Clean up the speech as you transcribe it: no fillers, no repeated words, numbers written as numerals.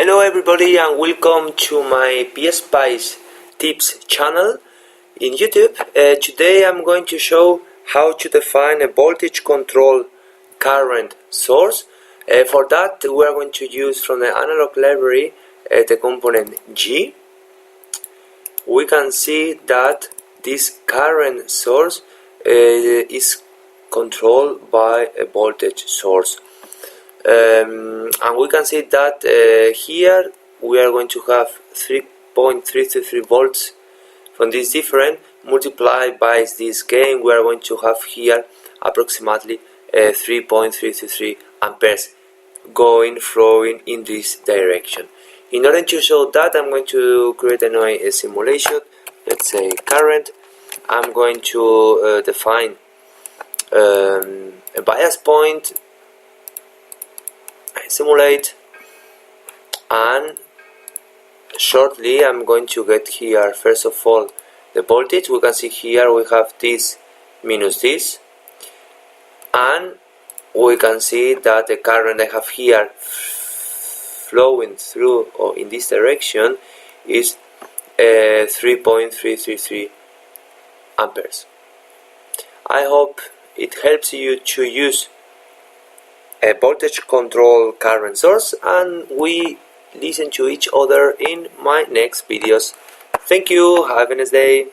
Hello everybody and welcome to my PSpice tips channel in YouTube. Today I'm going to show how to define a voltage control current source. For that we are going to use from the analog library the component G. We can see that this current source is controlled by a voltage source. And we can see that here we are going to have 3.333 volts from this different multiplied by this gain. We are going to have here approximately 3.333 amperes flowing in this direction. In order to show that, I'm going to create a simulation. Let's say current. I'm going to define a bias point, simulate, and shortly I'm going to get here first of all the voltage. We can see here we have this minus this, and we can see that the current I have here flowing through or in this direction is 3.333 amperes. I hope it helps you to use a voltage control current source, and we listen to each other in my next videos. Thank you, have a nice day.